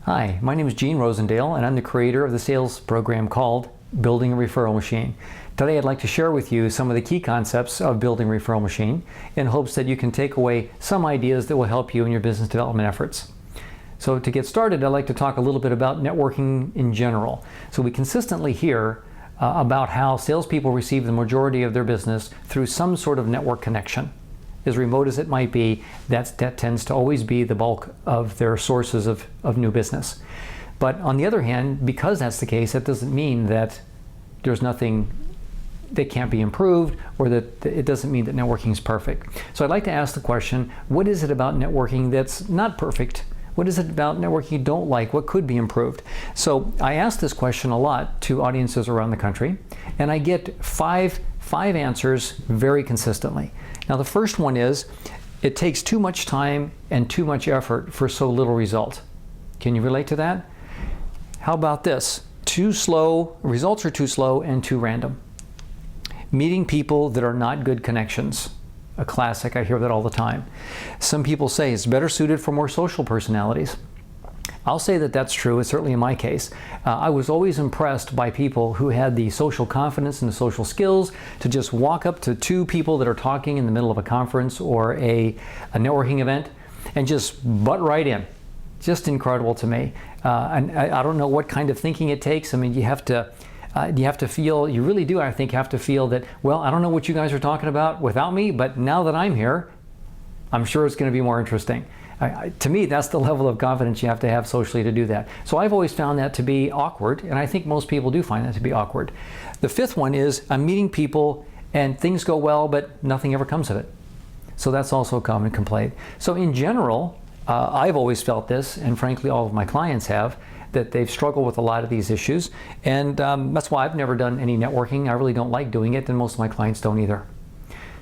Hi, my name is Gene Rosendale, and I'm the creator of the sales program called Building a Referral Machine. Today I'd like to share with you some of the key concepts of building a referral machine in hopes that you can take away some ideas that will help you in your business development efforts. So to get started, I'd like to talk a little bit about networking in general. So we consistently hear about how salespeople receive the majority of their business through some sort of network connection. As remote as it might be, that tends to always be the bulk of their sources of new business. But on the other hand, because that's the case, that doesn't mean that there's nothing that can't be improved, or that it doesn't mean that networking is perfect. So I'd like to ask the question, what is it about networking that's not perfect? What is it about networking you don't like? What could be improved? So I ask this question a lot to audiences around the country, and I get five answers very consistently. Now the first one is, it takes too much time and too much effort for so little result. Can you relate to that? How about this? Too slow, results are too slow and too random. Meeting people that are not good connections. A classic, I hear that all the time. Some people say it's better suited for more social personalities. I'll say that that's true, it's certainly in my case. I was always impressed by people who had the social confidence and the social skills to just walk up to two people that are talking in the middle of a conference or a networking event and just butt right in. Just incredible to me. And I don't know what kind of thinking it takes. I mean, you have to feel, you really do, I think, have to feel that, well, I don't know what you guys are talking about without me, but now that I'm here, I'm sure it's going to be more interesting. To me, that's the level of confidence you have to have socially to do that. So I've always found that to be awkward, and I think most people do find that to be awkward. The fifth one is, I'm meeting people and things go well, but nothing ever comes of it. So that's also a common complaint. So in general, I've always felt this, and frankly all of my clients have, that they've struggled with a lot of these issues, and that's why I've never done any networking. I really don't like doing it, and most of my clients don't either.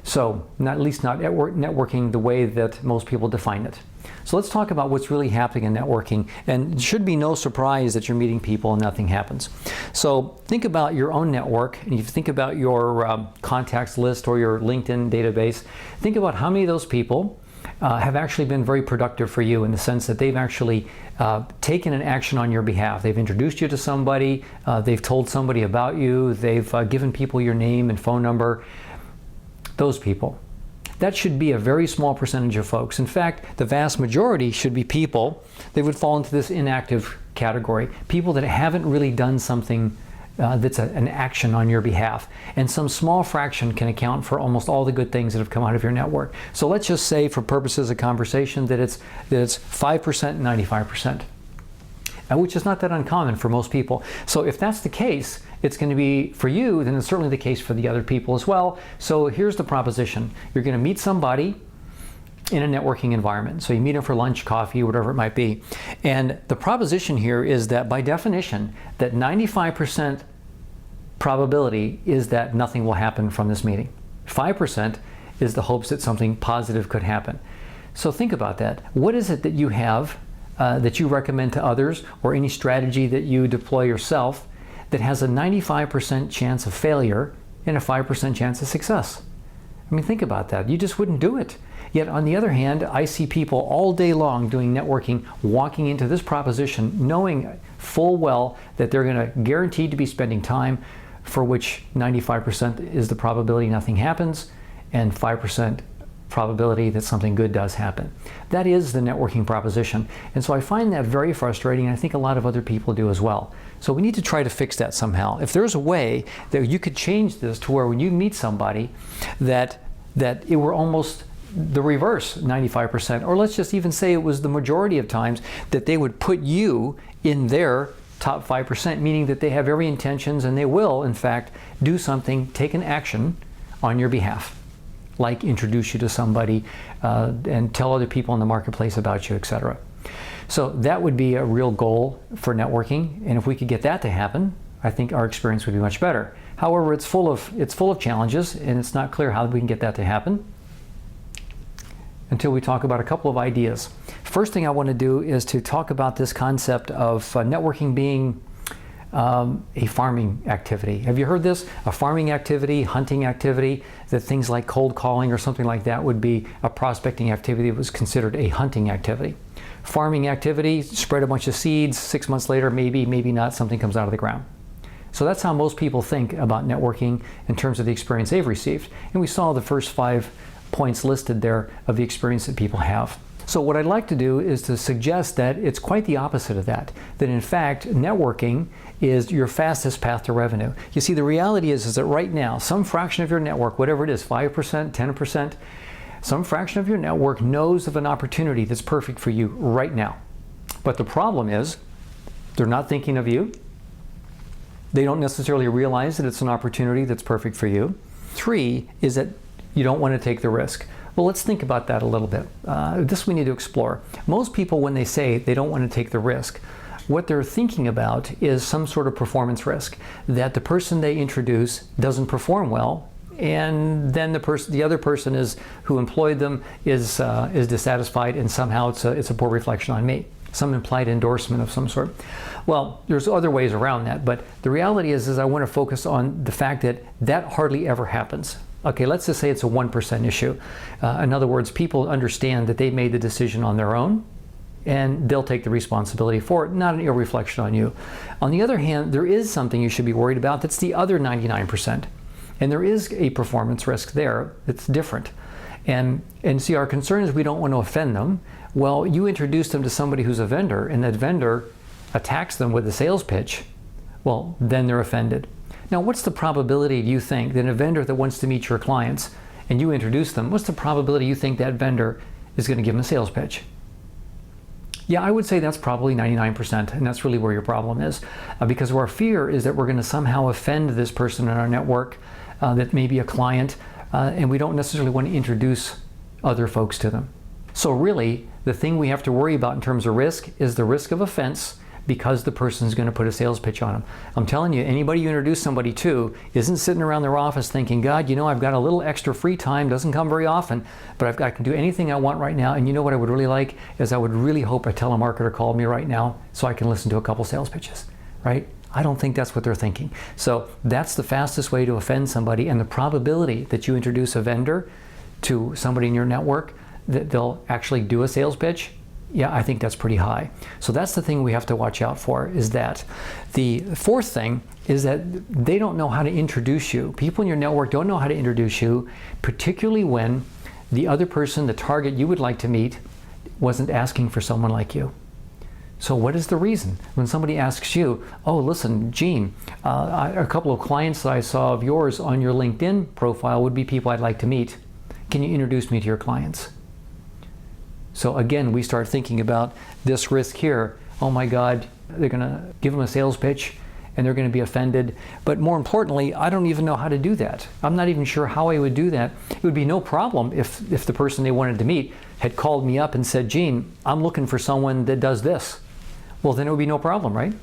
So, at least not networking the way that most people define it. So let's talk about what's really happening in networking, and it should be no surprise that you're meeting people and nothing happens. So think about your own network, and you think about your contacts list or your LinkedIn database. Think about how many of those people have actually been very productive for you, in the sense that they've actually taken an action on your behalf. They've introduced you to somebody, they've told somebody about you, they've given people your name and phone number. Those people. That should be a very small percentage of folks. In fact, the vast majority should be people that would fall into this inactive category. People that haven't really done something that's an action on your behalf. And some small fraction can account for almost all the good things that have come out of your network. So let's just say, for purposes of conversation, that it's 5% and 95%. Which is not that uncommon for most people. So if that's the case, it's going to be for you, then it's certainly the case for the other people as well. So here's the proposition. You're going to meet somebody in a networking environment. So you meet them for lunch, coffee, whatever it might be. And the proposition here is that, by definition, that 95% probability is that nothing will happen from this meeting. 5% is the hopes that something positive could happen. So think about that. What is it that you have that you recommend to others, or any strategy that you deploy yourself, that has a 95% chance of failure and a 5% chance of success? I mean, think about that. You just wouldn't do it. Yet on the other hand, I see people all day long doing networking, walking into this proposition, knowing full well that they're going to guaranteed to be spending time for which 95% is the probability nothing happens, and 5% probability that something good does happen. That is the networking proposition. And so I find that very frustrating, and I think a lot of other people do as well. So we need to try to fix that somehow. If there's a way that you could change this to where when you meet somebody that it were almost the reverse, 95%, or let's just even say it was the majority of times that they would put you in their top 5%, meaning that they have every intentions and they will, in fact, do something, take an action on your behalf, like introduce you to somebody and tell other people in the marketplace about you, etc. So that would be a real goal for networking, and if we could get that to happen, I think our experience would be much better. However, it's full of challenges, and it's not clear how we can get that to happen until we talk about a couple of ideas. First thing I want to do is to talk about this concept of networking being a farming activity. Have you heard this? A farming activity, hunting activity, that things like cold calling or something like that would be a prospecting activity that was considered a hunting activity. farming activity, spread a bunch of seeds, 6 months later, maybe, maybe not, something comes out of the ground. So that's how most people think about networking in terms of the experience they've received. And we saw the first 5 points listed there of the experience that people have. So what I'd like to do is to suggest that it's quite the opposite of that. That in fact, networking is your fastest path to revenue. You see, the reality is that right now, some fraction of your network, whatever it is, 5%, 10%, some fraction of your network knows of an opportunity that's perfect for you right now. But the problem is, they're not thinking of you. They don't necessarily realize that it's an opportunity that's perfect for you. 3 is that you don't want to take the risk. Well, let's think about that a little bit. This we need to explore. Most people, when they say they don't want to take the risk, what they're thinking about is some sort of performance risk, that the person they introduce doesn't perform well, and then the other person who employed them is dissatisfied, and somehow it's a poor reflection on me. Some implied endorsement of some sort. Well, there's other ways around that, but the reality is I want to focus on the fact that hardly ever happens. Okay, let's just say it's a 1% issue. In other words, people understand that they made the decision on their own, and they'll take the responsibility for it, not an ill reflection on you. On the other hand, there is something you should be worried about. That's the other 99%. And there is a performance risk there that's different. And see, our concern is we don't want to offend them. Well, you introduce them to somebody who's a vendor, and that vendor attacks them with a sales pitch. Well, then they're offended. Now, what's the probability, do you think, that a vendor that wants to meet your clients and you introduce them, what's the probability you think that vendor is going to give them a sales pitch? Yeah, I would say that's probably 99%, and that's really where your problem is. Because our fear is that we're going to somehow offend this person in our network that may be a client, and we don't necessarily want to introduce other folks to them. So really, the thing we have to worry about in terms of risk is the risk of offense, because the person is going to put a sales pitch on them. I'm telling you, anybody you introduce somebody to isn't sitting around their office thinking, God, you know, I've got a little extra free time, doesn't come very often, but I can do anything I want right now, and you know what I would really like is I would really hope a telemarketer called me right now so I can listen to a couple sales pitches, right? I don't think that's what they're thinking. So that's the fastest way to offend somebody, and the probability that you introduce a vendor to somebody in your network that they'll actually do a sales pitch, yeah, I think that's pretty high. So that's the thing we have to watch out for, is that. The 4th thing is that they don't know how to introduce you. People in your network don't know how to introduce you, particularly when the other person, the target you would like to meet, wasn't asking for someone like you. So what is the reason? When somebody asks you, oh, listen, Gene, a couple of clients that I saw of yours on your LinkedIn profile would be people I'd like to meet. Can you introduce me to your clients? So again, we start thinking about this risk here. Oh my God, they're going to give them a sales pitch and they're going to be offended. But more importantly, I don't even know how to do that. I'm not even sure how I would do that. It would be no problem if the person they wanted to meet had called me up and said, Gene, I'm looking for someone that does this. Well, then it would be no problem, right?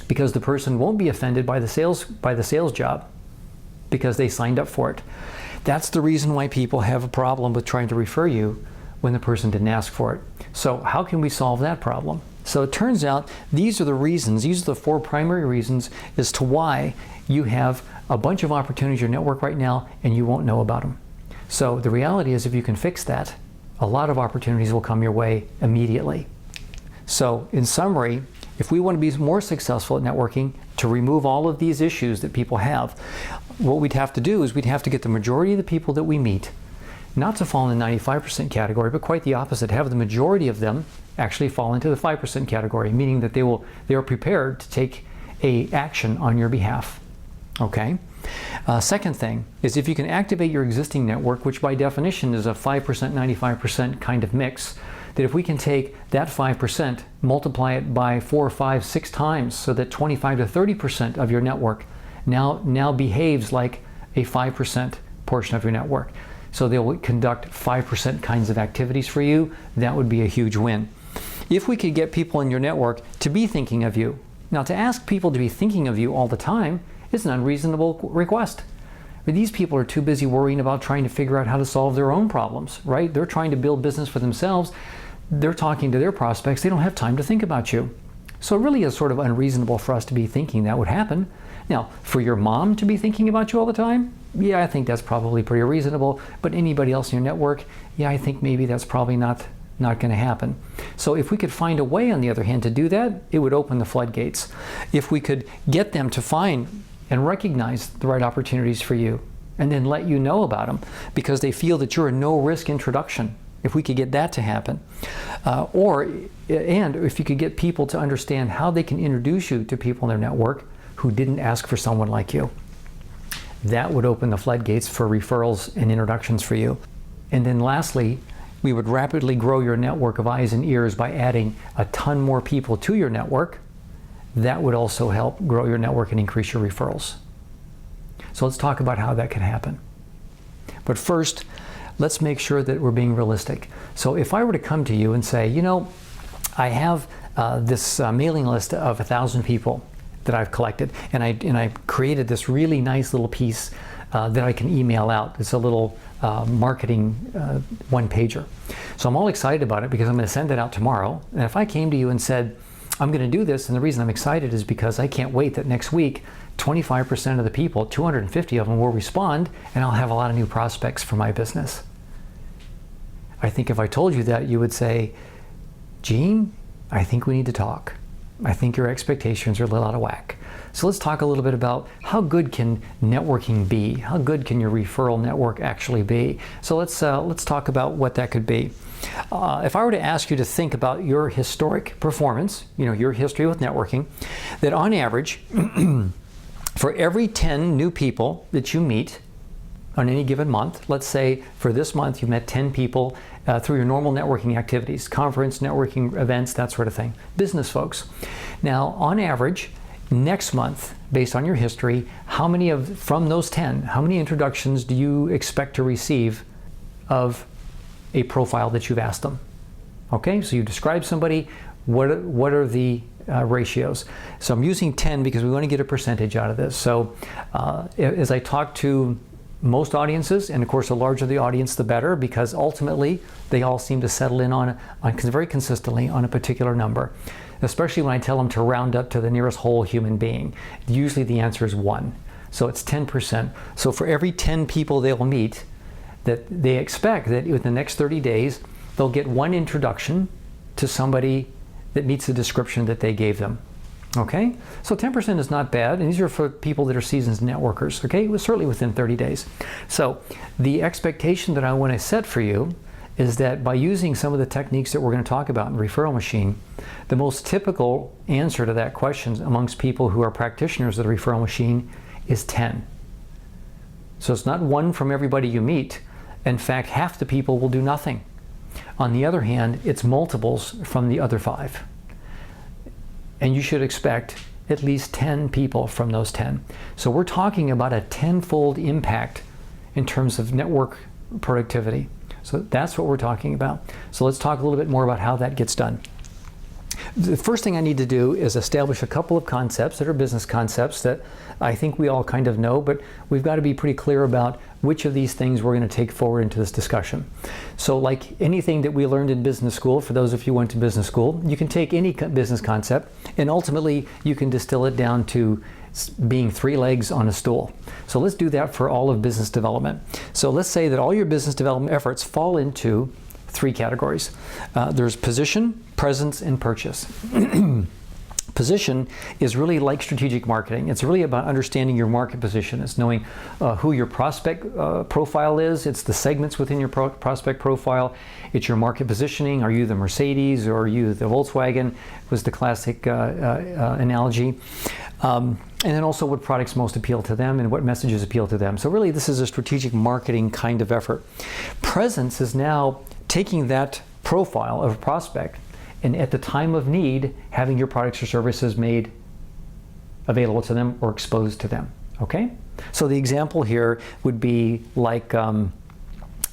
Because the person won't be offended by the sales job because they signed up for it. That's the reason why people have a problem with trying to refer you when the person didn't ask for it. So how can we solve that problem? So it turns out these are the reasons, these are the 4 primary reasons as to why you have a bunch of opportunities in your network right now and you won't know about them. So the reality is, if you can fix that, a lot of opportunities will come your way immediately. So in summary, if we want to be more successful at networking, to remove all of these issues that people have, what we'd have to do is we'd have to get the majority of the people that we meet not to fall in the 95% category, but quite the opposite, have the majority of them actually fall into the 5% category, meaning that they are prepared to take a action on your behalf. Okay? Second thing is, if you can activate your existing network, which by definition is a 5%, 95% kind of mix, that if we can take that 5%, multiply it by 4, 5, 6 times, so that 25 to 30% of your network now behaves like a 5% portion of your network. So they'll conduct 5% kinds of activities for you. That would be a huge win. If we could get people in your network to be thinking of you. Now, to ask people to be thinking of you all the time is an unreasonable request. But these people are too busy worrying about trying to figure out how to solve their own problems, right? They're trying to build business for themselves. They're talking to their prospects. They don't have time to think about you. So it really is sort of unreasonable for us to be thinking that would happen. Now, for your mom to be thinking about you all the time, yeah, I think that's probably pretty reasonable. But anybody else in your network, yeah, I think maybe that's probably not not going to happen. So if we could find a way, on the other hand, to do that, it would open the floodgates. If we could get them to find and recognize the right opportunities for you, and then let you know about them because they feel that you're a no-risk introduction. If we could get that to happen, and if you could get people to understand how they can introduce you to people in their network who didn't ask for someone like you, that would open the floodgates for referrals and introductions for you. And then lastly, we would rapidly grow your network of eyes and ears by adding a ton more people to your network. That would also help grow your network and increase your referrals. So let's talk about how that can happen. But first, let's make sure that we're being realistic. So if I were to come to you and say, you know, I have this mailing list of 1,000 people that I've collected, and I created this really nice little piece that I can email out. It's a little marketing one-pager. So I'm all excited about it because I'm going to send it out tomorrow. And if I came to you and said, I'm going to do this, and the reason I'm excited is because I can't wait that next week 25% of the people, 250 of them, will respond, and I'll have a lot of new prospects for my business. I think if I told you that, you would say, Gene, I think we need to talk. I think your expectations are a little out of whack. So let's talk a little bit about how good can networking be? How good can your referral network actually be? So let's talk about what that could be. If I were to ask you to think about your historic performance, you know, your history with networking, that on average, for every 10 new people that you meet on any given month, let's say for this month you met 10 people through your normal networking activities, conference, networking events, that sort of thing, business folks. Now, on average, next month, based on your history, how many from those 10, how many introductions do you expect to receive of a profile that you've asked them? Okay, so you describe somebody, what are the ratios? So I'm using 10 because we want to get a percentage out of this. So as I talk to most audiences, and of course the larger the audience the better, because ultimately they all seem to settle in on very consistently on a particular number, especially when I tell them to round up to the nearest whole human being. Usually the answer is 1. So it's 10%. So for every 10 people they'll meet, that they expect that within the next 30 days they'll get one introduction to somebody that meets the description that they gave them. Okay, so 10% is not bad, and these are for people that are seasoned networkers. Okay, it was certainly within 30 days. So the expectation that I want to set for you is that by using some of the techniques that we're going to talk about in the referral machine, the most typical answer to that question amongst people who are practitioners of the referral machine is 10. So it's not 1 from everybody you meet. In fact, half the people will do nothing. On the other hand, it's multiples from the other 5. And you should expect at least 10 people from those 10. So we're talking about a 10-fold impact in terms of network productivity. So that's what we're talking about. So let's talk a little bit more about how that gets done. The first thing I need to do is establish a couple of concepts that are business concepts that I think we all kind of know, but we've got to be pretty clear about which of these things we're going to take forward into this discussion. So like anything that we learned in business school, for those of you who went to business school, you can take any business concept and ultimately you can distill it down to being 3 legs on a stool. So let's do that for all of business development. So let's say that all your business development efforts fall into 3 categories. There's position, presence, and purchase. Position is really like strategic marketing. It's really about understanding your market position. It's knowing who your prospect profile is. It's the segments within your prospect profile. It's your market positioning. Are you the Mercedes or are you the Volkswagen? Was the classic analogy. And then also what products most appeal to them and what messages appeal to them. So really this is a strategic marketing kind of effort. Presence is now taking that profile of a prospect and at the time of need, having your products or services made available to them or exposed to them, okay? So the example here would be like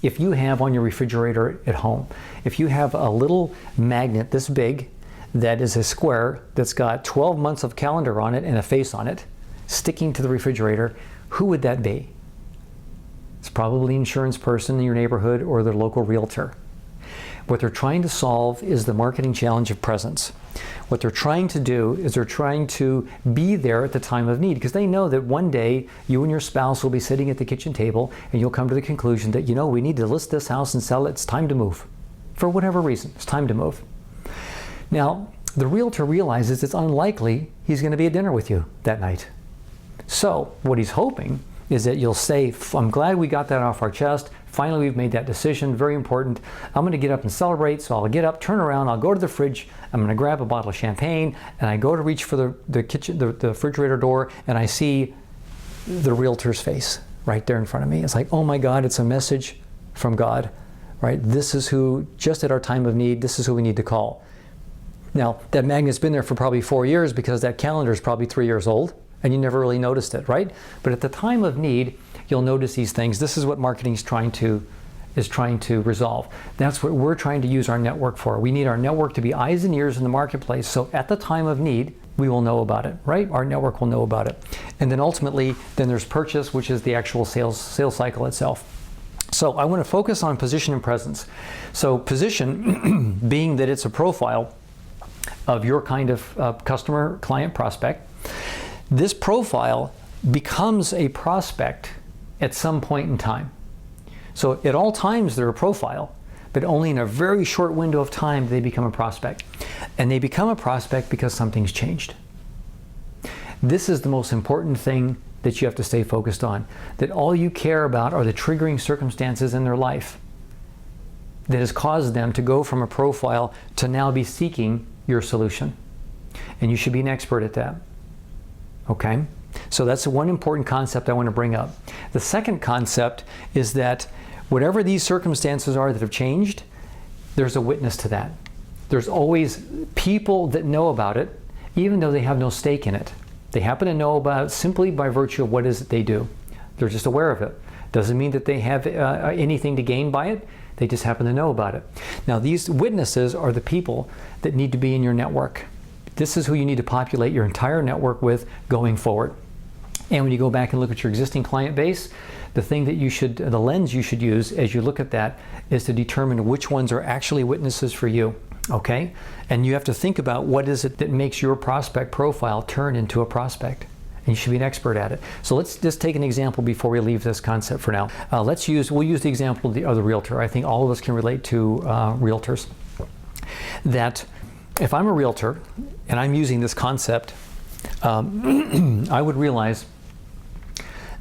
if you have on your refrigerator at home, if you have a little magnet this big that is a square that's got 12 months of calendar on it and a face on it, sticking to the refrigerator, who would that be? It's probably an insurance person in your neighborhood or their local realtor. What they're trying to solve is the marketing challenge of presence. What they're trying to do is they're trying to be there at the time of need because they know that one day you and your spouse will be sitting at the kitchen table and you'll come to the conclusion that, you know, we need to list this house and sell it. It's time to move. for whatever reason. It's time to move. Now, the realtor realizes it's unlikely he's going to be at dinner with you that night. So what he's hoping is that you'll say, I'm glad we got that off our chest. Finally, we've made that decision. Very important. I'm going to get up and celebrate. So I'll get up, turn around, I'll go to the fridge. I'm going to grab a bottle of champagne, and I go to reach for the refrigerator door, and I see the realtor's face right there in front of me. It's like, oh my God, it's a message from God, right? This is who, just at our time of need, this is who we need to call. Now, that magnet's been there for probably 4 years because that calendar is probably 3 years old, and you never really noticed it, right? But at the time of need, you'll notice these things. This is what marketing is trying to resolve. That's what we're trying to use our network for. We need our network to be eyes and ears in the marketplace, so at the time of need, we will know about it, right? Our network will know about it. And then ultimately, then there's purchase, which is the actual sales cycle itself. So I want to focus on position and presence. So position, being that it's a profile of your kind of customer, client, prospect, this profile becomes a prospect at some point in time. So at all times they're a profile, but only in a very short window of time do they become a prospect. And they become a prospect because something's changed. This is the most important thing that you have to stay focused on. That all you care about are the triggering circumstances in their life that has caused them to go from a profile to now be seeking your solution. And you should be an expert at that. Okay? So that's one important concept I want to bring up. The second concept is that whatever these circumstances are that have changed, there's a witness to that. There's always people that know about it, even though they have no stake in it. They happen to know about it simply by virtue of what it is that they do. They're just aware of it. Doesn't mean that they have anything to gain by it. They just happen to know about it. Now, these witnesses are the people that need to be in your network. This is who you need to populate your entire network with going forward. And when you go back and look at your existing client base, the lens you should use as you look at that is to determine which ones are actually witnesses for you, okay? And you have to think about what is it that makes your prospect profile turn into a prospect. And you should be an expert at it. So let's just take an example before we leave this concept for now. We'll use the example of the realtor. I think all of us can relate to realtors. That if I'm a realtor and I'm using this concept, I would realize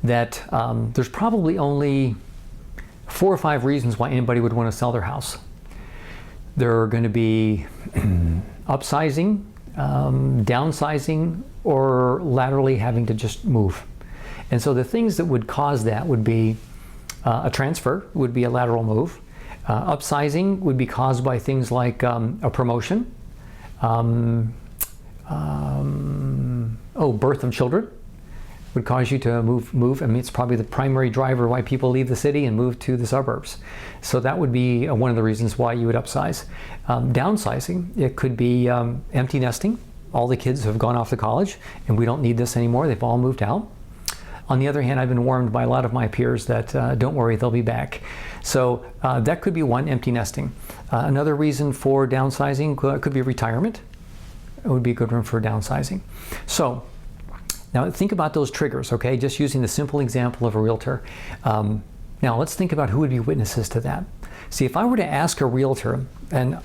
that there's probably only 4 or 5 reasons why anybody would want to sell their house. They're going to be upsizing, downsizing, or laterally having to just move. And so the things that would cause that would be a transfer, would be a lateral move. Upsizing would be caused by things like a promotion, birth of children would cause you to move. I mean, it's probably the primary driver why people leave the city and move to the suburbs. So that would be one of the reasons why you would upsize. Downsizing, it could be empty nesting. All the kids have gone off to college and we don't need this anymore. They've all moved out. On the other hand, I've been warned by a lot of my peers that don't worry, they'll be back. So that could be one, empty nesting. Another reason for downsizing could be retirement. It would be a good one for downsizing. So now think about those triggers, okay? Just using the simple example of a realtor. Now let's think about who would be witnesses to that. See, if I were to ask a realtor, and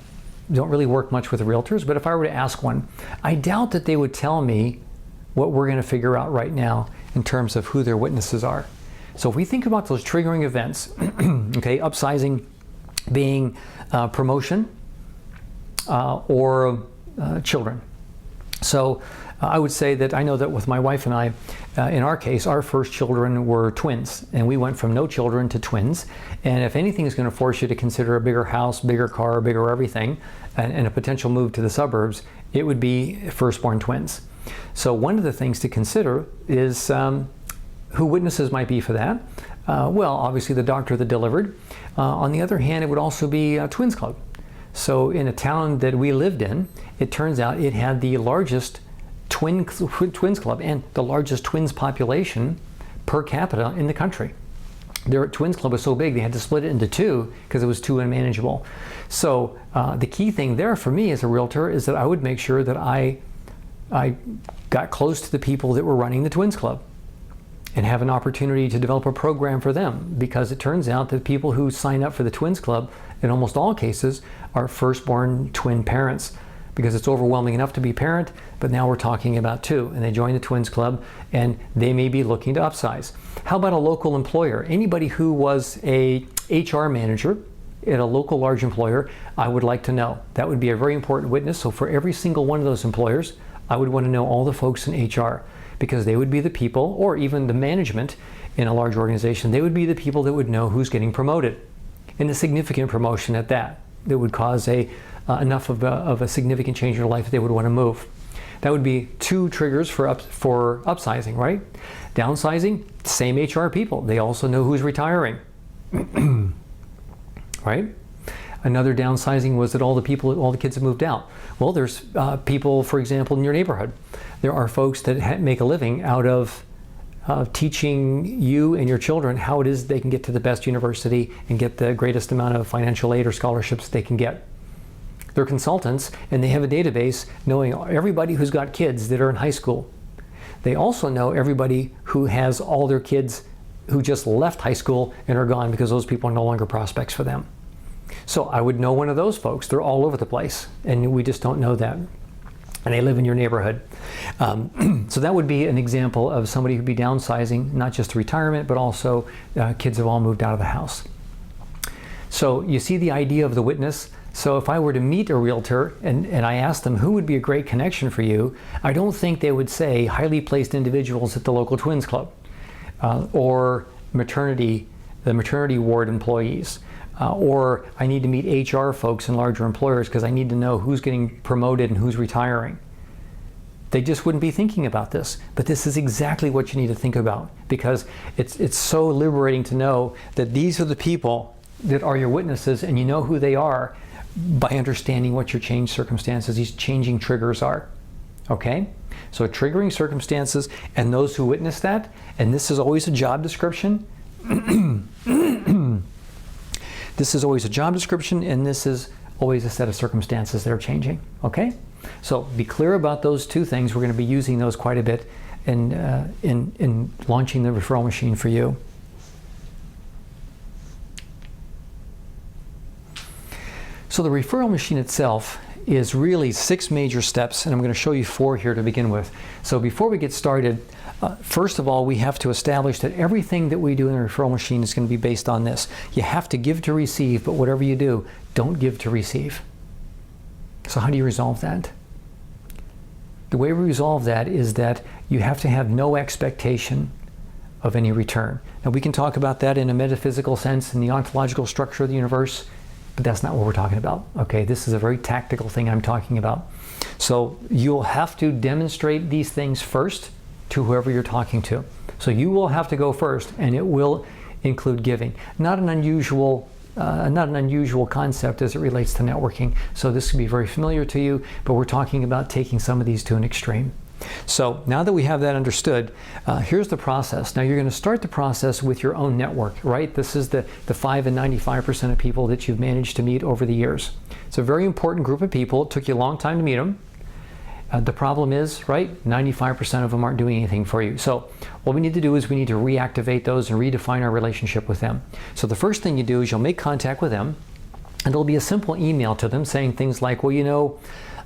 don't really work much with realtors, but if I were to ask one, I doubt that they would tell me what we're going to figure out right now in terms of who their witnesses are. So if we think about those triggering events, okay, upsizing being promotion or children. So I would say that I know that with my wife and I, in our case, our first children were twins, and we went from no children to twins. And if anything is going to force you to consider a bigger house, bigger car, bigger everything, and a potential move to the suburbs, it would be firstborn twins. So one of the things to consider is who witnesses might be for that. Well, obviously the doctor that delivered. On the other hand, it would also be a twins club. So in a town that we lived in, it turns out it had the largest twins club and the largest twins population per capita in the country. Their twins club was so big they had to split it into 2 because it was too unmanageable. So the key thing there for me as a realtor is that I would make sure that I got close to the people that were running the twins club. and have an opportunity to develop a program for them, because it turns out that people who sign up for the Twins Club in almost all cases are firstborn twin parents, because it's overwhelming enough to be a parent, but now we're talking about two, and they join the Twins Club and they may be looking to upsize. How about a local employer? Anybody who was a HR manager at a local large employer, I would like to know. That would be a very important witness. So for every single one of those employers, I would want to know all the folks in HR, because they would be the people, or even the management in a large organization, they would be the people that would know who's getting promoted, and a significant promotion at that would cause enough of a significant change in their life that they would want to move. That would be two triggers for upsizing, right? Downsizing, same HR people. They also know who's retiring, right? Another downsizing was that all the kids have moved out. Well, there's people, for example, in your neighborhood. There are folks that make a living out of teaching you and your children how it is they can get to the best university and get the greatest amount of financial aid or scholarships they can get. They're consultants, and they have a database knowing everybody who's got kids that are in high school. They also know everybody who has all their kids who just left high school and are gone, because those people are no longer prospects for them. So I would know one of those folks. They're all over the place, and we just don't know that. And they live in your neighborhood. So that would be an example of somebody who'd be downsizing, not just retirement, but also kids have all moved out of the house. So you see the idea of the witness. So if I were to meet a realtor and I asked them who would be a great connection for you, I don't think they would say highly placed individuals at the local Twins Club or the maternity ward employees. Or I need to meet HR folks in larger employers because I need to know who's getting promoted and who's retiring. They just wouldn't be thinking about this. But this is exactly what you need to think about, because it's so liberating to know that these are the people that are your witnesses, and you know who they are by understanding what your changed circumstances, these changing triggers are. Okay? So triggering circumstances and those who witness that, and this is always a job description. This is always a job description, and this is always a set of circumstances that are changing. Okay? So be clear about those two things. We're going to be using those quite a bit in launching the referral machine for you. So the referral machine itself is really 6 major steps, and I'm going to show you 4 here to begin with. So before we get started, first of all, we have to establish that everything that we do in the referral machine is going to be based on this. You have to give to receive, but whatever you do, don't give to receive. So how do you resolve that? The way we resolve that is that you have to have no expectation of any return. Now we can talk about that in a metaphysical sense, in the ontological structure of the universe, but that's not what we're talking about. Okay, this is a very tactical thing I'm talking about. So you'll have to demonstrate these things first to whoever you're talking to. So you will have to go first, and it will include giving. Not an unusual concept as it relates to networking. So this could be very familiar to you, but we're talking about taking some of these to an extreme. So now that we have that understood, here's the process. Now you're going to start the process with your own network, right? This is the 5 and 95% of people that you've managed to meet over the years. It's a very important group of people. It took you a long time to meet them. The problem is, right, 95% of them aren't doing anything for you. So what we need to do is we need to reactivate those and redefine our relationship with them. So the first thing you do is you'll make contact with them, and there'll be a simple email to them saying things like, well, you know,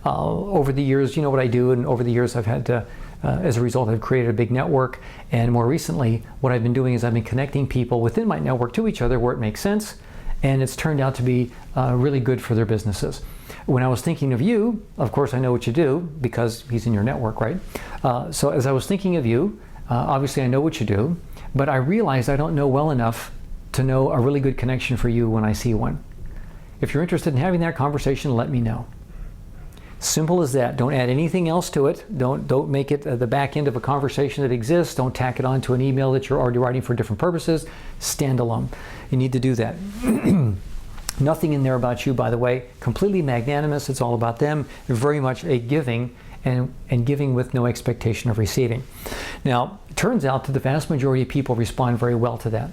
over the years, you know what I do, and over the years I've had to, as a result, I've created a big network, and more recently what I've been doing is I've been connecting people within my network to each other where it makes sense, and it's turned out to be really good for their businesses. When I was thinking of you, of course I know what you do because he's in your network, right? So as I was thinking of you, obviously I know what you do, but I realized I don't know well enough to know a really good connection for you when I see one. If you're interested in having that conversation, let me know. Simple as that. Don't add anything else to it. Don't make it the back end of a conversation that exists. Don't tack it onto an email that you're already writing for different purposes. Standalone. You need to do that. Nothing in there about you, by the way. Completely magnanimous. It's all about them. Very much a giving, and giving with no expectation of receiving. Now, it turns out that the vast majority of people respond very well to that.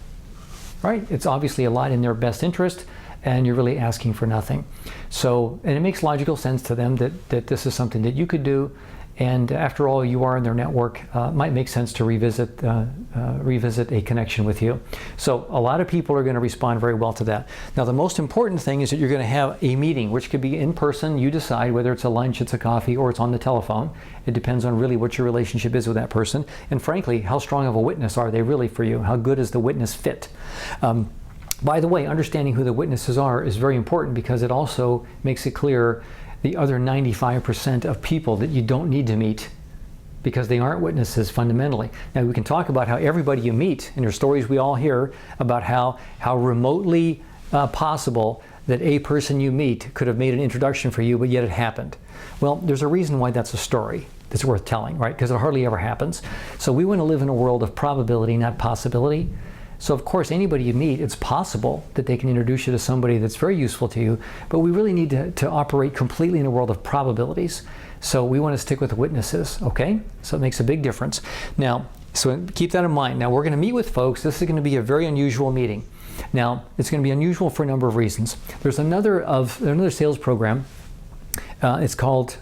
Right? It's obviously a lot in their best interest, and you're really asking for nothing. So, and it makes logical sense to them that this is something that you could do, and after all, you are in their network. It might make sense to revisit a connection with you. So a lot of people are going to respond very well to that. Now, the most important thing is that you're going to have a meeting, which could be in person. You decide whether it's a lunch, it's a coffee, or it's on the telephone. It depends on really what your relationship is with that person, and frankly, how strong of a witness are they really for you? How good is the witness fit? By the way, understanding who the witnesses are is very important, because it also makes it clear the other 95% of people that you don't need to meet, because they aren't witnesses fundamentally. Now, we can talk about how everybody you meet, and there's stories we all hear about how remotely possible that a person you meet could have made an introduction for you, but yet it happened. Well, there's a reason why that's a story that's worth telling, right? Because it hardly ever happens. So we want to live in a world of probability, not possibility. So of course, anybody you meet, it's possible that they can introduce you to somebody that's very useful to you, but we really need to operate completely in a world of probabilities. So we want to stick with witnesses, okay? So it makes a big difference. Now, so keep that in mind. Now, we're going to meet with folks. This is going to be a very unusual meeting. Now, it's going to be unusual for a number of reasons. There's another sales program. It's called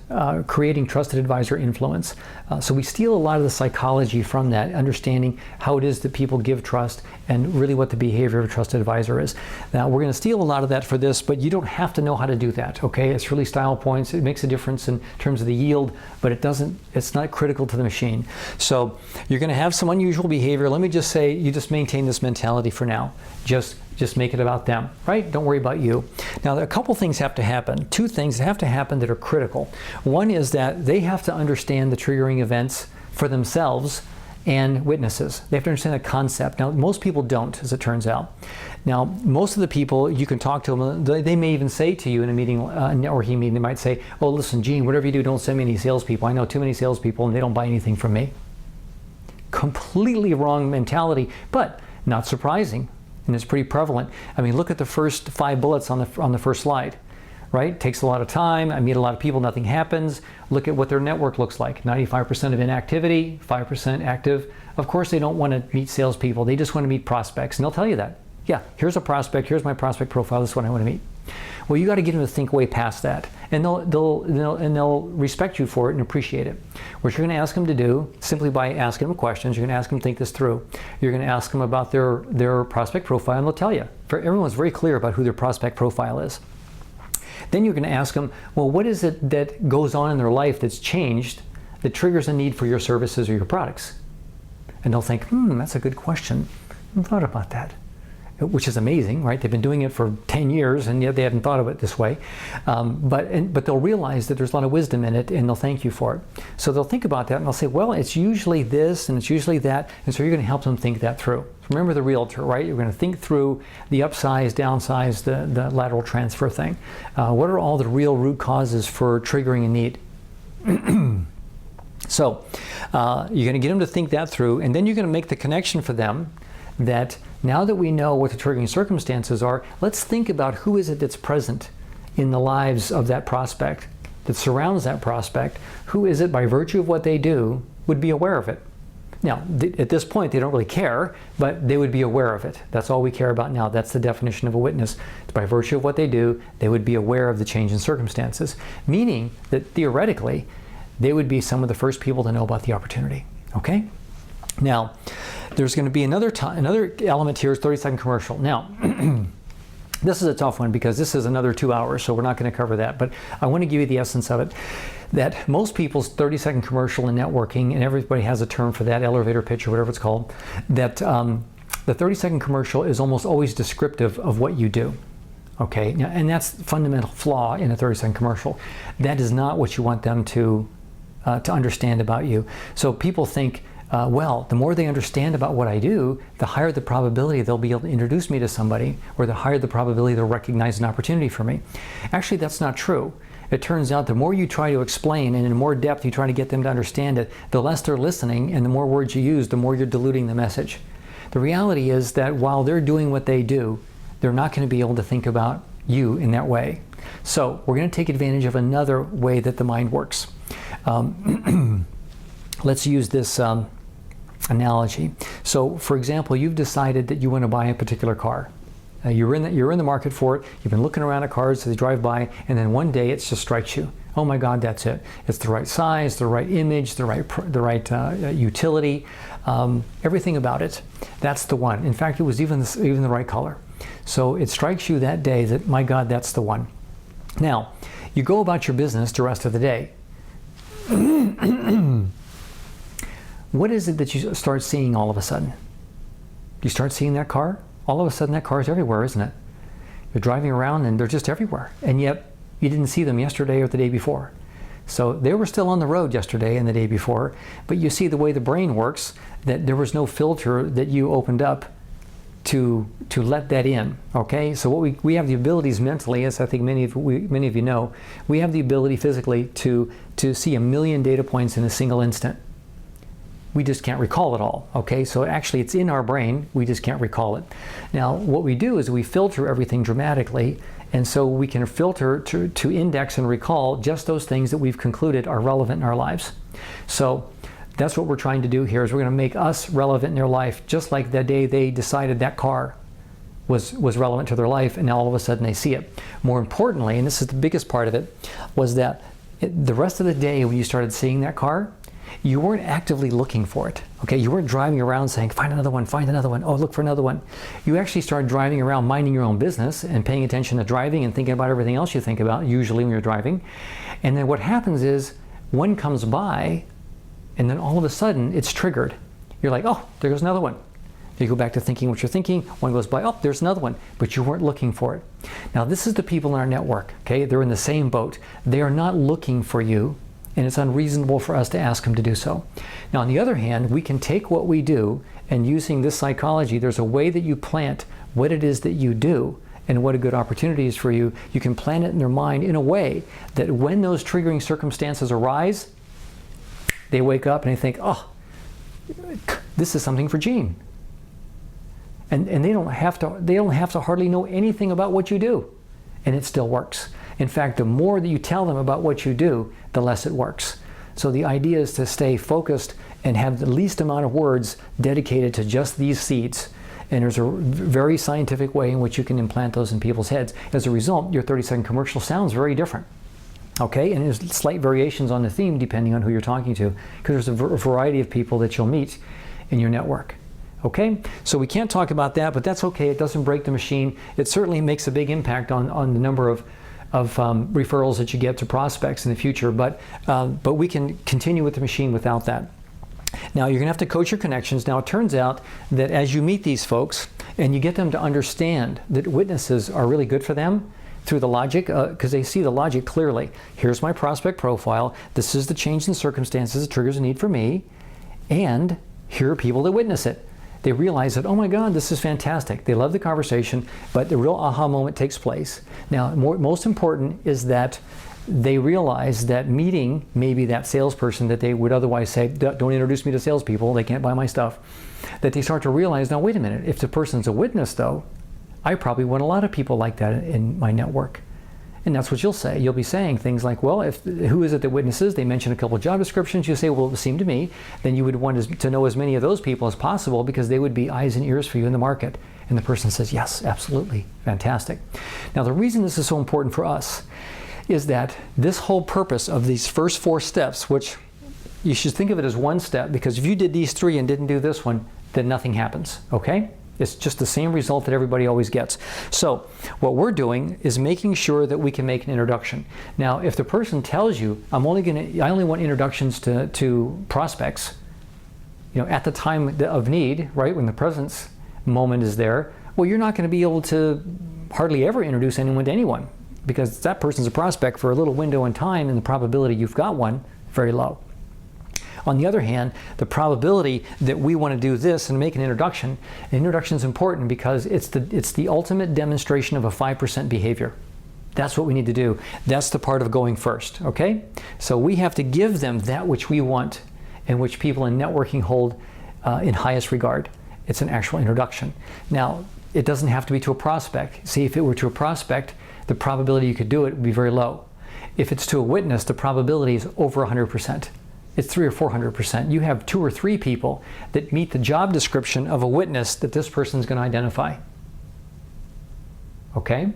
Creating Trusted Advisor Influence. So we steal a lot of the psychology from that, understanding how it is that people give trust and really what the behavior of a trusted advisor is. Now, we're going to steal a lot of that for this, but you don't have to know how to do that, okay? It's really style points. It makes a difference in terms of the yield, but it's not critical to the machine. So you're going to have some unusual behavior. Let me just say, you just maintain this mentality for now. Just make it about them, right? Don't worry about you. Now, a couple things have to happen. Two things have to happen that are critical. One is that they have to understand the triggering events for themselves and witnesses. They have to understand the concept. Now, most people don't, as it turns out. Now, most of the people, you can talk to them, they may even say to you in a meeting, networking meeting, they might say, oh, listen, Gene, whatever you do, don't send me any salespeople. I know too many salespeople and they don't buy anything from me. Completely wrong mentality, but not surprising. And it's pretty prevalent. I mean, look at the first 5 bullets on the first slide, right? Takes a lot of time. I meet a lot of people, nothing happens. Look at what their network looks like. 95% of inactivity, 5% active. Of course, they don't want to meet salespeople. They just want to meet prospects, and they'll tell you that. Yeah, here's a prospect. Here's my prospect profile. This is what I want to meet. Well, you got to get them to think way past that, and they'll respect you for it and appreciate it. What you're going to ask them to do, simply by asking them questions, you're going to ask them to think this through. You're going to ask them about their prospect profile, and they'll tell you. Everyone's very clear about who their prospect profile is. Then you're going to ask them, well, what is it that goes on in their life that's changed that triggers a need for your services or your products? And they'll think, that's a good question. I haven't thought about that. Which is amazing, right? They've been doing it for 10 years and yet they haven't thought of it this way. But they'll realize that there's a lot of wisdom in it, and they'll thank you for it. So they'll think about that and they'll say, well, it's usually this and it's usually that. And so you're going to help them think that through. Remember the realtor, right? You're going to think through the upsize, downsize, the lateral transfer thing. What are all the real root causes for triggering a need? So you're going to get them to think that through, and then you're going to make the connection for them that now that we know what the triggering circumstances are, let's think about who is it that's present in the lives of that prospect, that surrounds that prospect. Who is it, by virtue of what they do, would be aware of it? Now, at this point, they don't really care, but they would be aware of it. That's all we care about now. That's the definition of a witness. It's by virtue of what they do, they would be aware of the change in circumstances, meaning that theoretically, they would be some of the first people to know about the opportunity, okay? Now, there's going to be another element here is 30-second commercial. Now, this is a tough one because this is another 2 hours, so we're not going to cover that. But I want to give you the essence of it, that most people's 30-second commercial in networking, and everybody has a term for that, elevator pitch or whatever it's called, that the 30-second commercial is almost always descriptive of what you do. Okay, now, and that's the fundamental flaw in a 30-second commercial. That is not what you want them to understand about you. So people think, well, the more they understand about what I do, the higher the probability they'll be able to introduce me to somebody, or the higher the probability they'll recognize an opportunity for me. Actually, that's not true. It turns out the more you try to explain and in more depth you try to get them to understand it, the less they're listening, and the more words you use, the more you're diluting the message. The reality is that while they're doing what they do, they're not going to be able to think about you in that way. So we're going to take advantage of another way that the mind works. Let's use this analogy. So, for example, you've decided that you want to buy a particular car. You're in the market for it. You've been looking around at cars as they drive by, and then one day it just strikes you. Oh my God, that's it. It's the right size, the right image, the right utility, everything about it. That's the one. In fact, it was even the right color. So it strikes you that day that, my God, that's the one. Now, you go about your business the rest of the day. What is it that you start seeing all of a sudden? You start seeing that car? All of a sudden that car is everywhere, isn't it? You're driving around and they're just everywhere. And yet you didn't see them yesterday or the day before. So they were still on the road yesterday and the day before, but you see the way the brain works, that there was no filter that you opened up to let that in, okay? So what we have the abilities mentally, as I think many of you know, we have the ability physically to see 1 million data points in a single instant. We just can't recall it all, okay? So actually it's in our brain, we just can't recall it. Now what we do is we filter everything dramatically, and so we can filter to index and recall just those things that we've concluded are relevant in our lives. So that's what we're trying to do here, is we're going to make us relevant in their life, just like the day they decided that car was relevant to their life, and now all of a sudden they see it. More importantly, and this is the biggest part of it, was that the rest of the day when you started seeing that car, you weren't actively looking for it, okay? You weren't driving around saying, find another one, oh, look for another one. You actually started driving around minding your own business and paying attention to driving and thinking about everything else you think about, usually when you're driving. And then what happens is, one comes by, and then all of a sudden, it's triggered. You're like, oh, there goes another one. You go back to thinking what you're thinking, one goes by, oh, there's another one, but you weren't looking for it. Now, this is the people in our network, okay? They're in the same boat. They are not looking for you, and it's unreasonable for us to ask them to do so. Now, on the other hand, we can take what we do, and using this psychology, there's a way that you plant what it is that you do and what a good opportunity is for you. You can plant it in their mind in a way that when those triggering circumstances arise, they wake up and they think, oh, this is something for Gene. And they don't have to hardly know anything about what you do, and it still works. In fact, the more that you tell them about what you do, the less it works. So the idea is to stay focused and have the least amount of words dedicated to just these seeds. And there's a very scientific way in which you can implant those in people's heads. As a result, your 30-second commercial sounds very different. Okay, and there's slight variations on the theme depending on who you're talking to, because there's a variety of people that you'll meet in your network. Okay, so we can't talk about that, but that's okay. It doesn't break the machine. It certainly makes a big impact on the number of referrals that you get to prospects in the future, but we can continue with the machine without that. Now, you're going to have to coach your connections. Now, it turns out that as you meet these folks and you get them to understand that witnesses are really good for them through the logic, because they see the logic clearly. Here's my prospect profile. This is the change in circumstances that triggers a need for me, and here are people that witness it. They realize that, oh my God, this is fantastic. They love the conversation, but the real aha moment takes place. Now, most important is that they realize that meeting maybe that salesperson that they would otherwise say, don't introduce me to salespeople, they can't buy my stuff, that they start to realize, now wait a minute, if the person's a witness though, I probably want a lot of people like that in my network. And that's what you'll say. You'll be saying things like, well, who is it that witnesses? They mention a couple of job descriptions. You say, well, it would seem to me. Then you would want to know as many of those people as possible, because they would be eyes and ears for you in the market. And the person says, yes, absolutely, fantastic. Now, the reason this is so important for us is that this whole purpose of these first 4 steps, which you should think of it as one step, because if you did these 3 and didn't do this one, then nothing happens, okay? It's just the same result that everybody always gets. So what we're doing is making sure that we can make an introduction. Now, if the person tells you, I only want introductions to prospects, at the time of need, right, when the presence moment is there, well, you're not going to be able to hardly ever introduce anyone to anyone, because that person's a prospect for a little window in time, and the probability you've got one, very low. On the other hand, the probability that we want to do this and make an introduction is important, because it's the ultimate demonstration of a 5% behavior. That's what we need to do. That's the part of going first, okay? So we have to give them that which we want and which people in networking hold in highest regard. It's an actual introduction. Now, it doesn't have to be to a prospect. See, if it were to a prospect, the probability you could do it would be very low. If it's to a witness, the probability is over 100%. It's 300 or 400%. You have 2 or 3 people that meet the job description of a witness that this person's going to identify. Okay?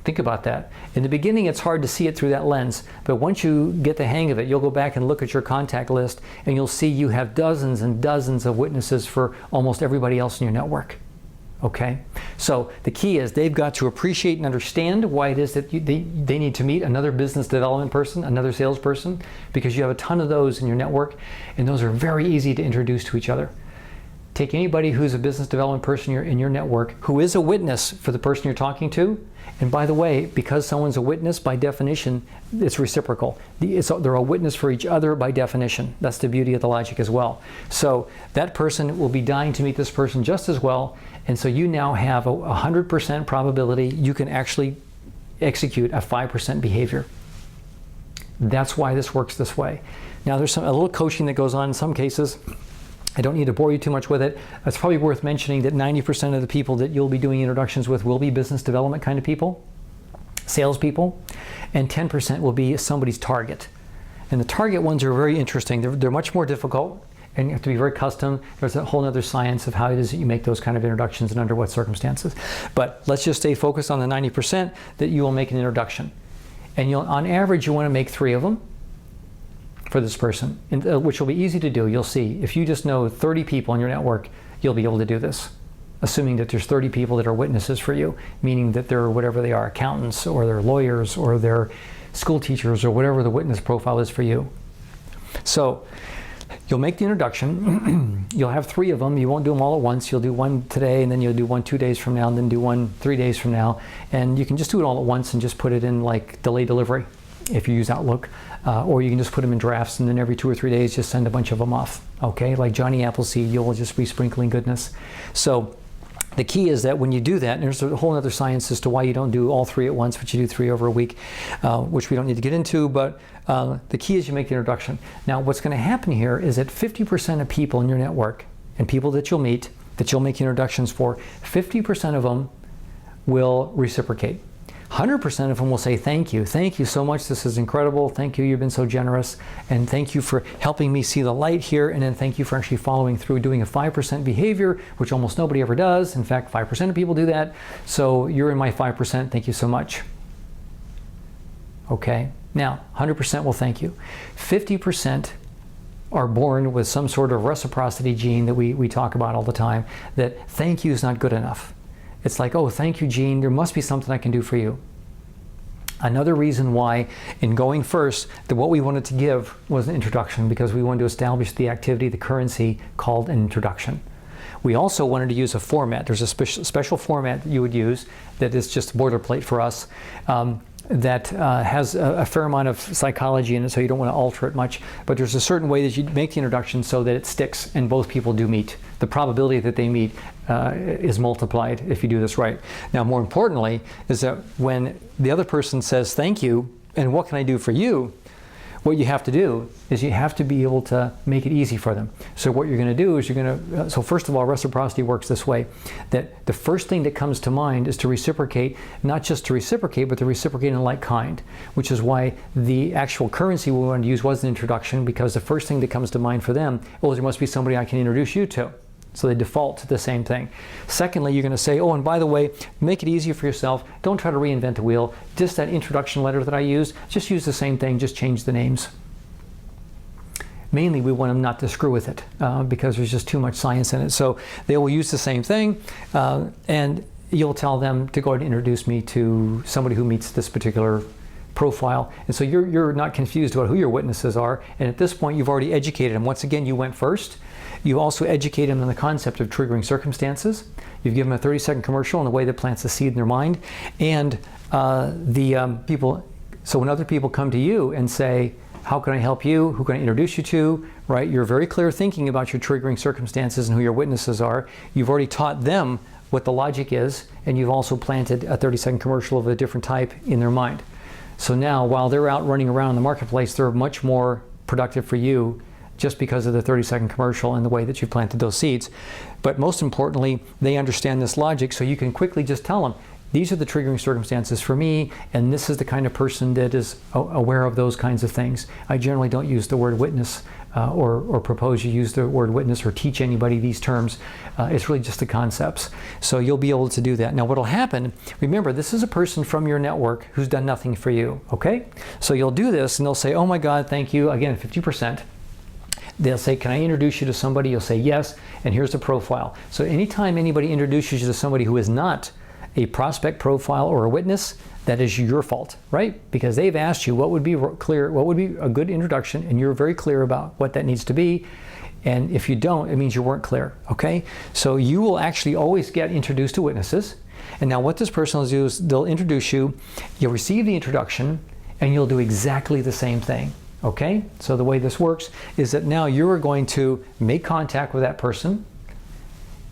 Think about that. In the beginning, it's hard to see it through that lens, but once you get the hang of it, you'll go back and look at your contact list, and you'll see you have dozens and dozens of witnesses for almost everybody else in your network. Okay? So the key is they've got to appreciate and understand why it is that they need to meet another business development person, another salesperson, because you have a ton of those in your network, and those are very easy to introduce to each other. Take anybody who's a business development person in your network who is a witness for the person you're talking to. And by the way, because someone's a witness, by definition, it's reciprocal. They're a witness for each other by definition. That's the beauty of the logic as well. So that person will be dying to meet this person just as well. And so you now have a 100% probability you can actually execute a 5% behavior. That's why this works this way. Now there's a little coaching that goes on in some cases. I don't need to bore you too much with it. It's probably worth mentioning that 90% of the people that you'll be doing introductions with will be business development kind of people, salespeople, and 10% will be somebody's target. And the target ones are very interesting. They're much more difficult, and you have to be very custom. There's a whole other science of how it is that you make those kind of introductions and under what circumstances. But let's just stay focused on the 90% that you will make an introduction. And on average, you want to make 3 of them for this person, which will be easy to do. You'll see. If you just know 30 people in your network, you'll be able to do this, assuming that there's 30 people that are witnesses for you, meaning that they're whatever they are, accountants, or they're lawyers, or they're school teachers, or whatever the witness profile is for you. So you'll make the introduction. You'll have 3 of them. You won't do them all at once. You'll do one today, and then you'll do one 2 days from now, and then do one 3 days from now. And you can just do it all at once and just put it in like delay delivery if you use Outlook. Or you can just put them in drafts, and then every 2 or 3 days just send a bunch of them off. Okay, like Johnny Appleseed, you'll just be sprinkling goodness. So the key is that when you do that, and there's a whole other science as to why you don't do all 3 at once, but you do 3 over a week, which we don't need to get into, but the key is you make the introduction. Now what's going to happen here is that 50% of people in your network, and people that you'll meet, that you'll make introductions for, 50% of them will reciprocate. 100% of them will say thank you so much, this is incredible, thank you, you've been so generous, and thank you for helping me see the light here, and then thank you for actually following through doing a 5% behavior, which almost nobody ever does. In fact, 5% of people do that, so you're in my 5%, thank you so much. Okay, now 100% will thank you. 50% are born with some sort of reciprocity gene that we talk about all the time, that thank you is not good enough. It's like, oh, thank you, Gene. There must be something I can do for you. Another reason why, in going first, that what we wanted to give was an introduction, because we wanted to establish the activity, the currency called an introduction. We also wanted to use a format. There's a special format that you would use that is just boilerplate for us. That has a fair amount of psychology in it, so you don't want to alter it much. But there's a certain way that you make the introduction so that it sticks and both people do meet. The probability that they meet is multiplied if you do this right. Now, more importantly, is that when the other person says thank you and what can I do for you, what you have to do is you have to be able to make it easy for them. So what you're going to do is so first of all, reciprocity works this way, that the first thing that comes to mind is to reciprocate, not just to reciprocate, but to reciprocate in like kind, which is why the actual currency we wanted to use was an introduction, because the first thing that comes to mind for them, oh, there must be somebody I can introduce you to. So they default to the same thing. Secondly, you're going to say, oh, and by the way, make it easier for yourself. Don't try to reinvent the wheel. Just that introduction letter that I used, just use the same thing, just change the names. Mainly, we want them not to screw with it because there's just too much science in it. So they will use the same thing, and you'll tell them to go ahead and introduce me to somebody who meets this particular profile. And so you're not confused about who your witnesses are. And at this point, you've already educated them. Once again, you went first. You also educate them on the concept of triggering circumstances. You've given them a 30-second commercial in a way that plants a seed in their mind. And so when other people come to you and say, how can I help you? Who can I introduce you to? Right? You're very clear thinking about your triggering circumstances and who your witnesses are. You've already taught them what the logic is, and you've also planted a 30-second commercial of a different type in their mind. So now, while they're out running around in the marketplace, they're much more productive for you just because of the 30-second commercial and the way that you planted those seeds. But most importantly, they understand this logic, so you can quickly just tell them, these are the triggering circumstances for me, and this is the kind of person that is aware of those kinds of things. I generally don't use the word witness or propose you use the word witness or teach anybody these terms. It's really just the concepts. So you'll be able to do that. Now what'll happen, remember, this is a person from your network who's done nothing for you, okay? So you'll do this and they'll say, oh my God, thank you, again, 50%. They'll say, can I introduce you to somebody? You'll say yes, and here's the profile. So anytime anybody introduces you to somebody who is not a prospect profile or a witness, that is your fault, right? Because they've asked you what would be clear, what would be a good introduction, and you're very clear about what that needs to be. And if you don't, it means you weren't clear, okay? So you will actually always get introduced to witnesses. And now what this person will do is they'll introduce you, you'll receive the introduction, and you'll do exactly the same thing. Okay, so the way this works is that now you're going to make contact with that person,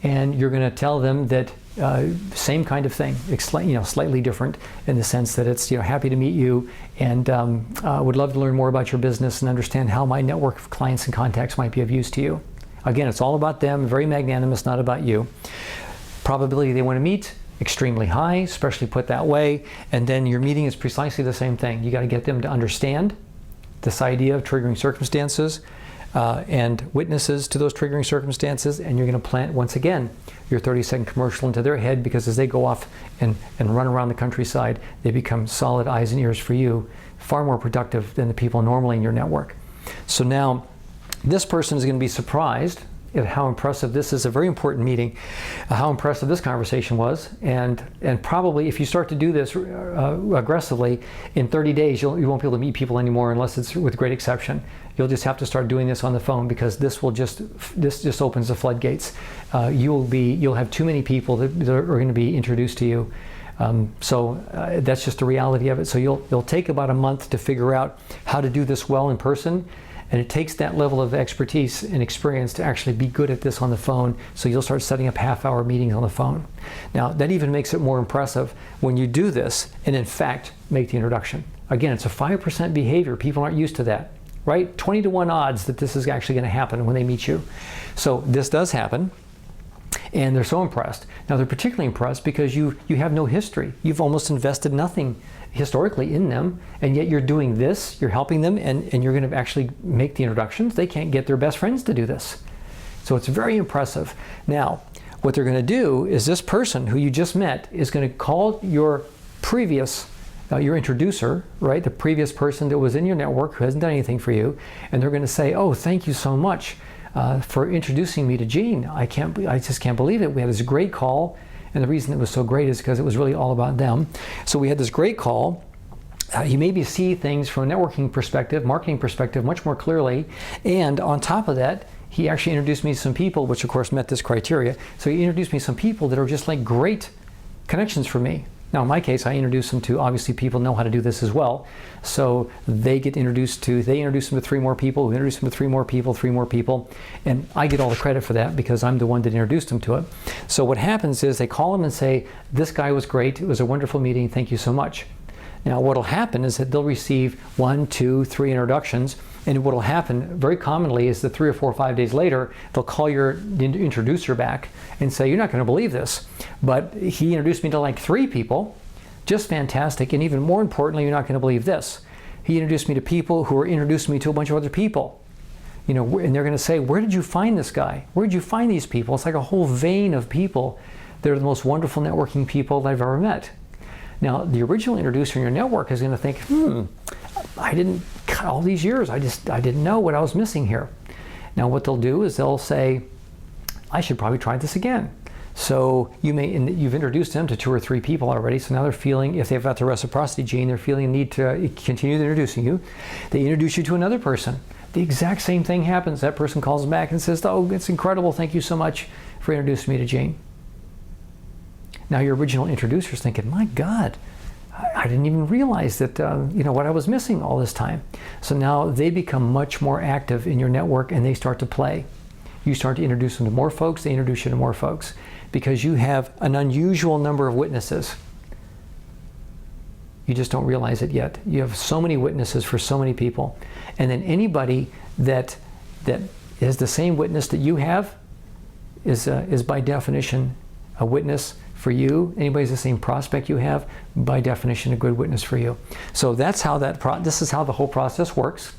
and you're going to tell them that same kind of thing, slightly different in the sense that it's happy to meet you, and would love to learn more about your business and understand how my network of clients and contacts might be of use to you. Again, it's all about them, very magnanimous, not about you. Probability they want to meet, extremely high, especially put that way, and then your meeting is precisely the same thing. You got to get them to understand this idea of triggering circumstances and witnesses to those triggering circumstances, and you're going to plant, once again, your 30-second commercial into their head, because as they go off and run around the countryside, they become solid eyes and ears for you, far more productive than the people normally in your network. So now this person is going to be surprised at how impressive this is, a very important meeting, how impressive this conversation was, and probably if you start to do this aggressively, in 30 days you won't be able to meet people anymore unless it's with great exception. You'll just have to start doing this on the phone, because this just opens the floodgates. You'll have too many people that are going to be introduced to you. So that's just the reality of it. So you'll take about a month to figure out how to do this well in person. And it takes that level of expertise and experience to actually be good at this on the phone. So you'll start setting up half-hour meetings on the phone. Now, that even makes it more impressive when you do this and, in fact, make the introduction. Again, it's a 5% behavior. People aren't used to that, right? 20 to 1 odds that this is actually going to happen when they meet you. So this does happen, and they're so impressed. Now, they're particularly impressed because you have no history. You've almost invested nothing historically in them, and yet you're doing this, you're helping them, and you're going to actually make the introductions. They can't get their best friends to do this. So it's very impressive. Now, what they're going to do is this person who you just met is going to call your previous, your introducer, right, the previous person that was in your network who hasn't done anything for you, and they're going to say, oh, thank you so much for introducing me to Gene. I just can't believe it. We had this great call. And the reason it was so great is because it was really all about them. So we had this great call. You maybe see things from a networking perspective, marketing perspective, much more clearly. And on top of that, he actually introduced me to some people, which of course met this criteria. So he introduced me to some people that are just like great connections for me. Now in my case, I introduced them to, obviously people know how to do this as well. So they get introduced to, they introduce them to 3 more people, who introduce them to 3 more people, 3 more people. And I get all the credit for that because I'm the one that introduced them to it. So what happens is they call them and say, this guy was great, it was a wonderful meeting, thank you so much. Now what will happen is that they'll receive 1, 2, 3 introductions, and what will happen very commonly is that 3 or 4 or 5 days later, they'll call your introducer back and say, you're not going to believe this, but he introduced me to like 3 people, just fantastic, and even more importantly, you're not going to believe this. He introduced me to people who were introducing me to a bunch of other people. And they're going to say, where did you find this guy? Where did you find these people? It's like a whole vein of people. They're the most wonderful networking people that I've ever met. Now, the original introducer in your network is going to think, I didn't, all these years, I didn't know what I was missing here. Now, what they'll do is they'll say, I should probably try this again. So you've introduced them to 2 or 3 people already, so now they're feeling, if they've got the reciprocity gene, they're feeling a need to continue introducing you. They introduce you to another person. The exact same thing happens. That person calls back and says, oh, it's incredible, thank you so much for introducing me to Gene. Now your original introducer's thinking, my God, I didn't even realize that, what I was missing all this time. So now they become much more active in your network and they start to play. You start to introduce them to more folks, they introduce you to more folks because you have an unusual number of witnesses. You just don't realize it yet. You have so many witnesses for so many people. And then anybody that is the same witness that you have is by definition a witness for you, anybody's the same prospect you have, by definition, a good witness for you. So that's how this is how the whole process works.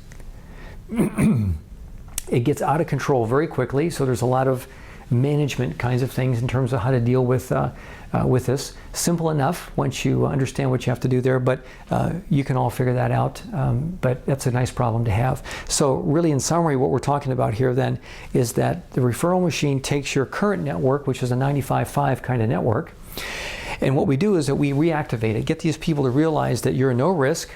It gets out of control very quickly, so there's a lot of management kinds of things in terms of how to deal with this. Simple enough once you understand what you have to do there, but you can all figure that out. But that's a nice problem to have. So really, in summary, what we're talking about here then is that the referral machine takes your current network, which is a 95-5 kind of network, and what we do is that we reactivate it, get these people to realize that you're no risk,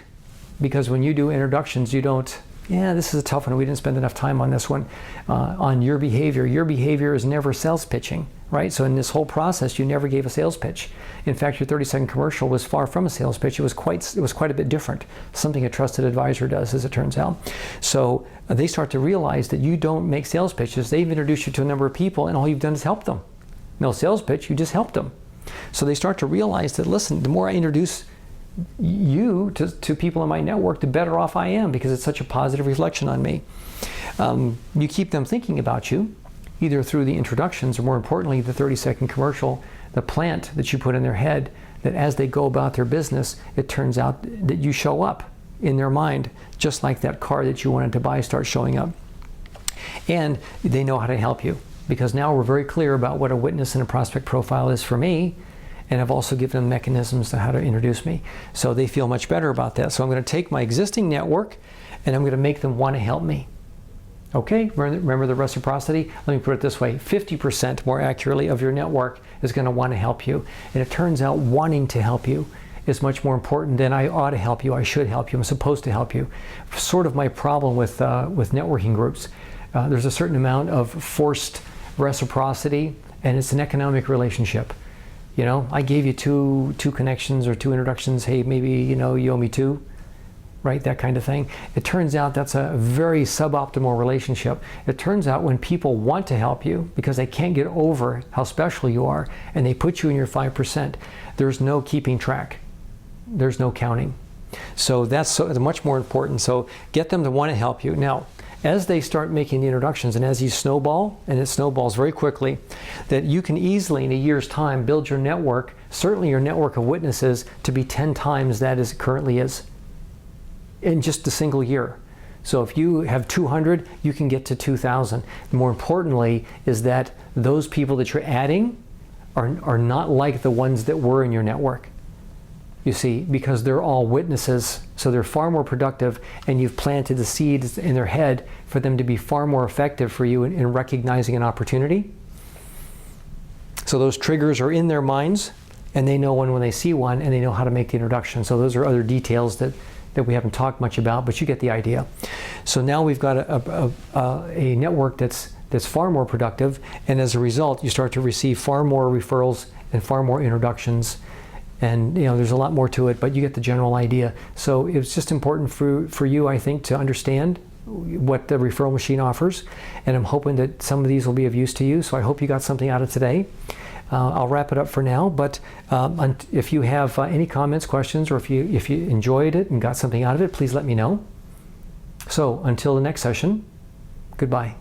because when you do introductions, you don't, this is a tough one, we didn't spend enough time on this one, on your behavior. Your behavior is never sales pitching, right? So in this whole process, you never gave a sales pitch. In fact, your 30-second commercial was far from a sales pitch. It was quite a bit different, something a trusted advisor does, as it turns out. So they start to realize that you don't make sales pitches. They've introduced you to a number of people, and all you've done is help them. No sales pitch, you just helped them. So they start to realize that, listen, the more I introduce you to people in my network, the better off I am, because it's such a positive reflection on me. You keep them thinking about you, either through the introductions, or more importantly, the 30-second commercial, the plant that you put in their head, that as they go about their business, it turns out that you show up in their mind, just like that car that you wanted to buy starts showing up. And they know how to help you, because now we're very clear about what a witness and a prospect profile is for me, and I've also given them mechanisms to how to introduce me. So they feel much better about that. So I'm going to take my existing network and I'm going to make them want to help me. Okay, remember the reciprocity? Let me put it this way, 50% more accurately of your network is going to want to help you. And it turns out wanting to help you is much more important than I ought to help you, I should help you, I'm supposed to help you. Sort of my problem with networking groups. There's a certain amount of forced reciprocity, and it's an economic relationship. You know, I gave you two connections or 2 introductions. Hey, maybe, you owe me 2, right? That kind of thing. It turns out that's a very suboptimal relationship. It turns out when people want to help you because they can't get over how special you are, and they put you in your 5%, there's no keeping track. There's no counting. So that's much more important. So get them to want to help you. Now, as they start making the introductions, and as you snowball, and it snowballs very quickly, that you can easily in a year's time build your network, certainly your network of witnesses, to be 10 times that as it currently is in just a single year. So if you have 200, you can get to 2,000. More importantly is that those people that you're adding are not like the ones that were in your network. You see, because they're all witnesses, so they're far more productive, and you've planted the seeds in their head for them to be far more effective for you in recognizing an opportunity. So those triggers are in their minds, and they know when they see one, and they know how to make the introduction. So those are other details that we haven't talked much about, but you get the idea. So now we've got a network that's far more productive, and as a result, you start to receive far more referrals and far more introductions. And there's a lot more to it, but you get the general idea. So it's just important for you, I think, to understand what the referral machine offers. And I'm hoping that some of these will be of use to you. So I hope you got something out of today. I'll wrap it up for now. But if you have any comments, questions, or if you enjoyed it and got something out of it, please let me know. So until the next session, goodbye.